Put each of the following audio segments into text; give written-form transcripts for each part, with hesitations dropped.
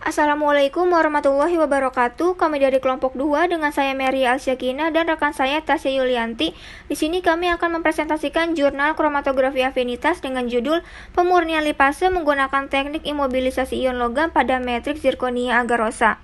Assalamualaikum warahmatullahi wabarakatuh. Kami dari kelompok 2 dengan saya Mary Alsyakina dan rekan saya Tasya Yulianti. Di sini kami akan mempresentasikan jurnal kromatografi afinitas dengan judul Pemurnian lipase menggunakan teknik imobilisasi ion logam pada matriks zirconia agarosa.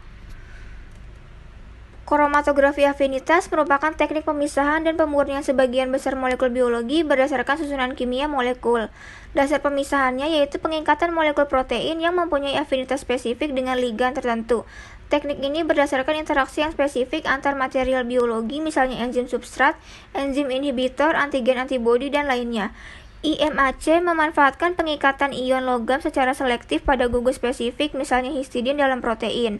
Kromatografi afinitas merupakan teknik pemisahan dan pemurnian sebagian besar molekul biologi berdasarkan susunan kimia molekul. Dasar pemisahannya yaitu pengikatan molekul protein yang mempunyai afinitas spesifik dengan ligan tertentu. Teknik ini berdasarkan interaksi yang spesifik antar material biologi, misalnya enzim substrat, enzim inhibitor, antigen antibodi, dan lainnya. IMAC memanfaatkan pengikatan ion logam secara selektif pada gugus spesifik, misalnya histidin dalam protein.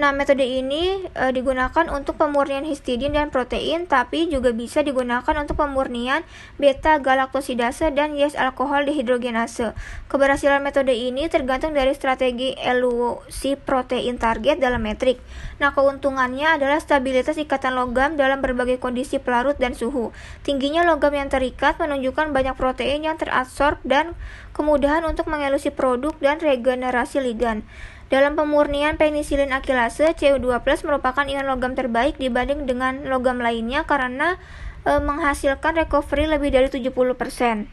Nah, metode ini digunakan untuk pemurnian histidin dan protein, tapi juga bisa digunakan untuk pemurnian beta-galaktosidase dan yes alkohol dehidrogenase. Keberhasilan metode ini tergantung dari strategi elusi protein target dalam metrik. Nah, keuntungannya adalah stabilitas ikatan logam dalam berbagai kondisi pelarut dan suhu. Tingginya logam yang terikat menunjukkan banyak protein yang teradsorb dan kemudahan untuk mengelusi produk dan regenerasi ligan. Dalam pemurnian penisilin akilase, Cu2+ merupakan ion logam terbaik dibanding dengan logam lainnya karena menghasilkan recovery lebih dari 70%.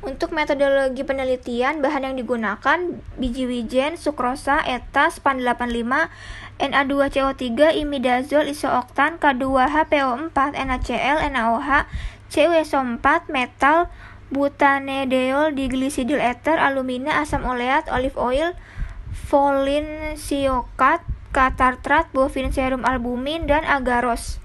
Untuk metodologi penelitian, bahan yang digunakan biji wijen, sukrosa, eta, span 85, Na2CO3, imidazol, isooktan, K2HPO4, NaCl, NaOH, CuSO4, metal, butanedeol diglisidil ether, alumina, asam oleat, olive oil, folin siokat, katartrat, bovin serum albumin, dan agaros.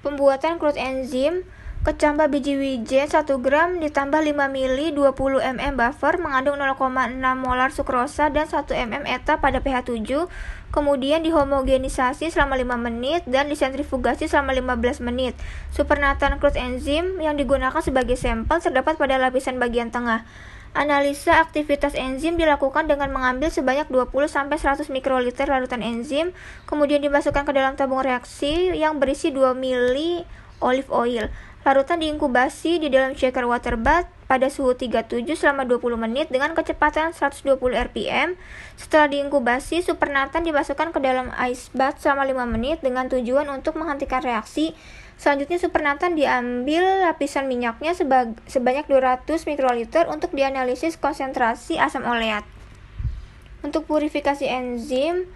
Pembuatan crude enzim, kecambah biji wijen 1 gram ditambah 5 ml 20 ml buffer mengandung 0,6 molar sukrosa dan 1 ml eta pada pH 7, kemudian dihomogenisasi selama 5 menit dan disentrifugasi selama 15 menit. Supernatan crude enzim yang digunakan sebagai sampel terdapat pada lapisan bagian tengah. Analisa aktivitas enzim dilakukan dengan mengambil sebanyak 20-100 mikroliter larutan enzim, kemudian dimasukkan ke dalam tabung reaksi yang berisi 2 ml olive oil. Larutan diinkubasi di dalam shaker water bath pada suhu 37 selama 20 menit dengan kecepatan 120 rpm. Setelah diinkubasi, supernatan dimasukkan ke dalam ice bath selama 5 menit dengan tujuan untuk menghentikan reaksi. Selanjutnya supernatan diambil lapisan minyaknya sebanyak 200 mikroliter untuk dianalisis konsentrasi asam oleat. Untuk purifikasi enzim,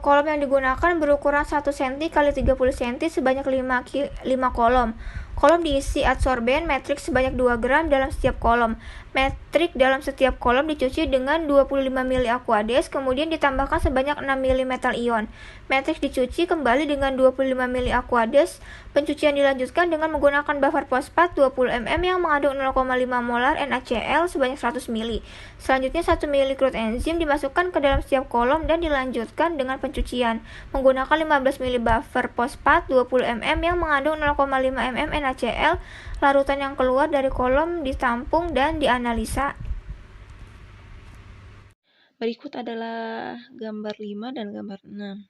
kolom yang digunakan berukuran 1 cm x 30 cm sebanyak 5 kolom. Kolom diisi adsorben matriks sebanyak 2 gram dalam setiap kolom. Metrik dalam setiap kolom dicuci dengan 25 ml aquades, kemudian ditambahkan sebanyak 6 ml metal ion. Matriks dicuci kembali dengan 25 ml aquades. Pencucian dilanjutkan dengan menggunakan buffer fosfat 20 ml yang mengandung 0,5 molar NaCl sebanyak 100 ml. Selanjutnya 1 ml crude enzim dimasukkan ke dalam setiap kolom dan dilanjutkan dengan pencucian menggunakan 15 ml buffer fosfat 20 ml yang mengandung 0,5 ml NaCl. Larutan yang keluar dari kolom ditampung dan dianalisa. Berikut adalah gambar 5 dan gambar 6.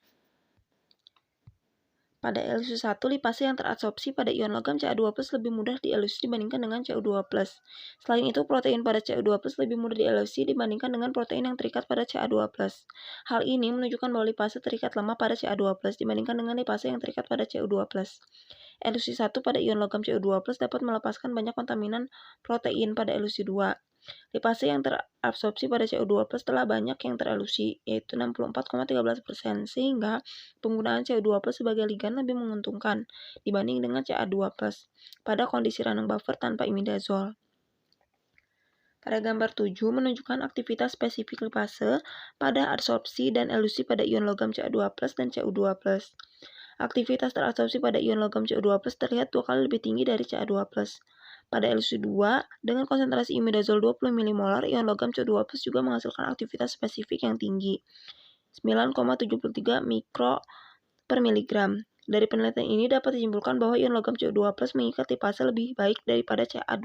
Pada elusi 1, lipase yang terabsorpsi pada ion logam Ca2+ lebih mudah dielusi dibandingkan dengan Cu2+. Selain itu, protein pada Cu2+ lebih mudah dielusi dibandingkan dengan protein yang terikat pada Ca2+. Hal ini menunjukkan bahwa lipase terikat lemah pada Ca2+ dibandingkan dengan lipase yang terikat pada Cu2+. Elusi 1 pada ion logam Cu2+ dapat melepaskan banyak kontaminan protein pada elusi 2. Lipase yang terabsorpsi pada Cu2+ telah banyak yang terelusi, yaitu 64,13%, sehingga penggunaan Cu2+ sebagai ligan lebih menguntungkan dibanding dengan Ca2+ pada kondisi running buffer tanpa imidazol. Pada gambar 7 menunjukkan aktivitas spesifik lipase pada adsorpsi dan elusi pada ion logam Ca2+ dan Cu2+. Aktivitas terabsorpsi pada ion logam Cu2+ terlihat 2 kali lebih tinggi dari Ca2+. Pada elusi 2, dengan konsentrasi imidazol 20 mmol, ion logam Cu2+ juga menghasilkan aktivitas spesifik yang tinggi, 9,73 mikro per miligram. Dari penelitian ini dapat disimpulkan bahwa ion logam Cu2+ mengikat lipase lebih baik daripada Ca2+.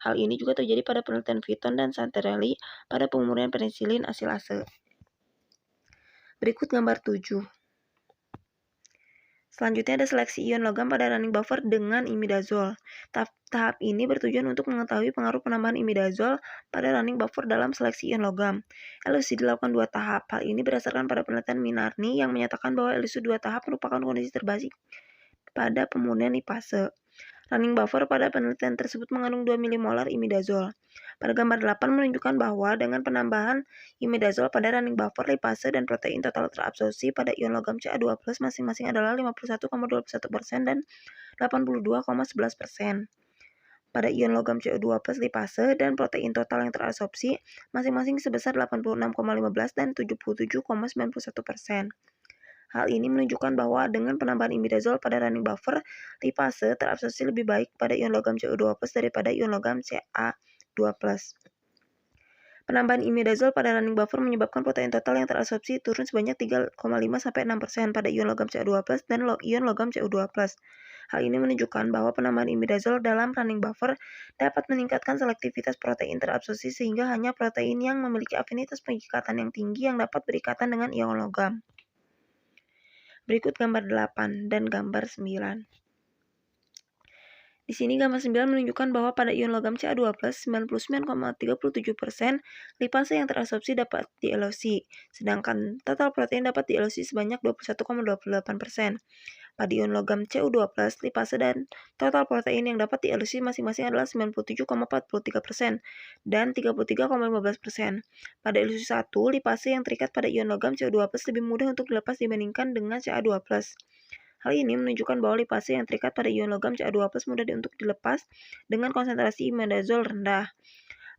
Hal ini juga terjadi pada penelitian Vitton dan Santarelli pada pemurnian penisilin asilase. Berikut gambar 7. Selanjutnya ada seleksi ion logam pada running buffer dengan imidazole. Tahap ini bertujuan untuk mengetahui pengaruh penambahan imidazole pada running buffer dalam seleksi ion logam. LUC dilakukan 2 tahap. Hal ini berdasarkan pada penelitian Minarni yang menyatakan bahwa LUC 2 tahap merupakan kondisi terbaik pada pemurnian lipase. Running buffer pada penelitian tersebut mengandung 2 milimolar imidazole. Pada gambar 8 menunjukkan bahwa dengan penambahan imidazole pada running buffer, lipase dan protein total terabsorpsi pada ion logam Ca2+ masing-masing adalah 51,21% dan 82,11%. Pada ion logam Cu2+, lipase dan protein total yang terabsorpsi masing-masing sebesar 86,15 dan 77,91%. Hal ini menunjukkan bahwa dengan penambahan imidazole pada running buffer, lipase terabsorpsi lebih baik pada ion logam Cu2+ daripada ion logam Ca2+. Penambahan imidazole pada running buffer menyebabkan protein total yang terabsorpsi turun sebanyak 3,5-6% pada ion logam Ca2+ dan ion logam Cu2+. Hal ini menunjukkan bahwa penambahan imidazole dalam running buffer dapat meningkatkan selektivitas protein terabsorpsi sehingga hanya protein yang memiliki afinitas pengikatan yang tinggi yang dapat berikatan dengan ion logam. Berikut gambar 8 dan gambar 9. Di sini gambar 9 menunjukkan bahwa pada ion logam Ca2+, 99,37% lipase yang terabsorpsi dapat di-LOC, sedangkan total protein dapat di-LOC sebanyak 21,28%. Pada ion logam Cu2+, lipase dan total protein yang dapat di-LOC masing-masing adalah 97,43% dan 33,15%. Pada LOC 1, lipase yang terikat pada ion logam Cu2+ lebih mudah untuk dilepas dibandingkan dengan Ca2+. Hal ini menunjukkan bahwa lipase yang terikat pada ion logam Ca2+ mudah untuk dilepas dengan konsentrasi imidazole rendah.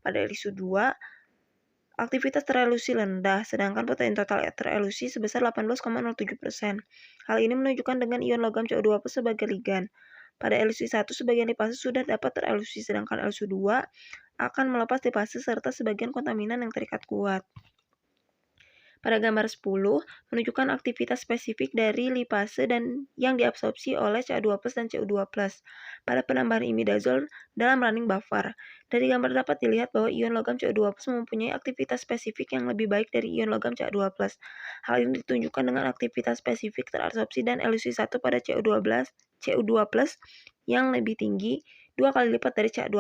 Pada LOC 2, aktivitas terelusi rendah, sedangkan protein total terelusi sebesar 18,07%. Hal ini menunjukkan dengan ion logam Cu2+ sebagai ligan. Pada LOC 1, sebagian lipase sudah dapat terelusi, sedangkan LOC 2 akan melepas lipase serta sebagian kontaminan yang terikat kuat. Pada gambar 10, menunjukkan aktivitas spesifik dari lipase dan yang diabsorpsi oleh Ca2+ dan Cu2+ pada penambahan imidazole dalam running buffer. Dari gambar dapat dilihat bahwa ion logam Cu2+ mempunyai aktivitas spesifik yang lebih baik dari ion logam Ca2+. Hal ini ditunjukkan dengan aktivitas spesifik terabsorpsi dan LOC 1 pada Cu2+ yang lebih tinggi 2 kali lipat dari Ca2+.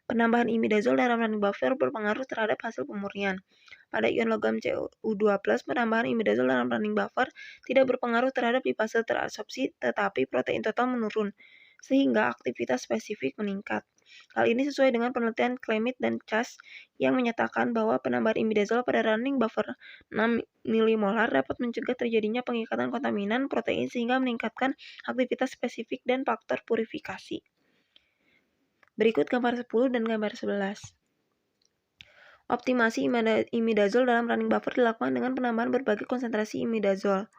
Penambahan imidazole dalam running buffer berpengaruh terhadap hasil pemurnian. Pada ion logam Cu2+, penambahan imidazole dalam running buffer tidak berpengaruh terhadap lipase terabsorpsi, tetapi protein total menurun, sehingga aktivitas spesifik meningkat. Hal ini sesuai dengan penelitian Clement dan Chase yang menyatakan bahwa penambahan imidazole pada running buffer 6 milimolar dapat mencegah terjadinya pengikatan kontaminan protein sehingga meningkatkan aktivitas spesifik dan faktor purifikasi. Berikut gambar 10 dan gambar 11. Optimasi imidazole dalam running buffer dilakukan dengan penambahan berbagai konsentrasi imidazole.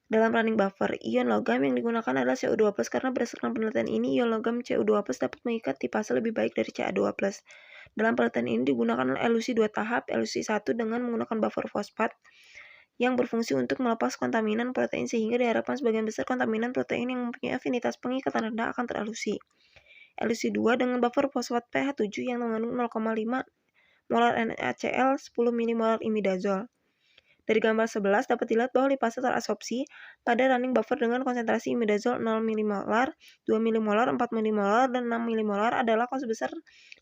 Dalam running buffer, ion logam yang digunakan adalah Cu2+ karena berdasarkan penelitian ini, ion logam Cu2+ dapat mengikat lipase lebih baik dari Ca2+. Dalam penelitian ini digunakan LOC 2 tahap, LOC 1 dengan menggunakan buffer fosfat yang berfungsi untuk melepas kontaminan protein sehingga diharapkan sebagian besar kontaminan protein yang mempunyai afinitas pengikatan rendah akan ter-LOC. LOC 2 dengan buffer fosfat pH 7 yang mengandung 0,5 molar NaCl 10 milimolar imidazole. Dari gambar 11 dapat dilihat bahwa lipase terabsorpsi pada running buffer dengan konsentrasi imidazole 0 milimolar, 2 milimolar, 4 milimolar, dan 6 milimolar adalah sebesar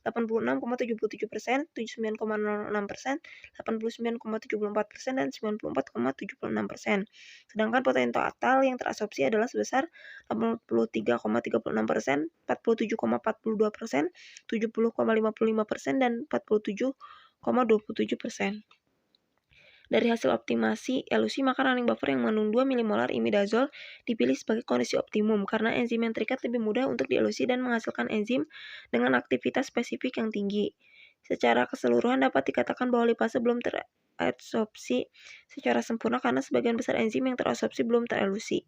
86,77%, 79,06%, 89,74%, dan 94,76%. Sedangkan protein total yang terabsorpsi adalah sebesar 83,36%, 47,42%, 70,55%, dan 47,27%. Dari hasil optimasi LOC, maka running buffer yang mengandung 2 milimolar imidazole dipilih sebagai kondisi optimum karena enzim yang terikat lebih mudah untuk di-LOC dan menghasilkan enzim dengan aktivitas spesifik yang tinggi. Secara keseluruhan dapat dikatakan bahwa lipase belum terabsorpsi secara sempurna karena sebagian besar enzim yang terabsorpsi belum ter-LOC.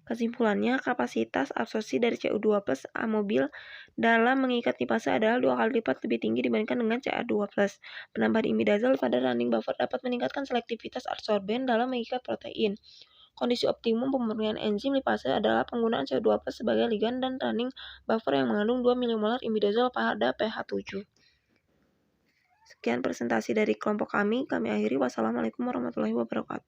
Kesimpulannya, kapasitas absorpsi dari Cu2+ amobil dalam mengikat lipase adalah 2 kali lipat lebih tinggi dibandingkan dengan Ca2+. Penambahan imidazole pada running buffer dapat meningkatkan selektivitas adsorben dalam mengikat protein. Kondisi optimum pemurnian enzim lipase adalah penggunaan Cu2+ sebagai ligan dan running buffer yang mengandung 2 milimolar imidazole pada pH 7. Sekian presentasi dari kelompok kami akhiri. Wassalamualaikum warahmatullahi wabarakatuh.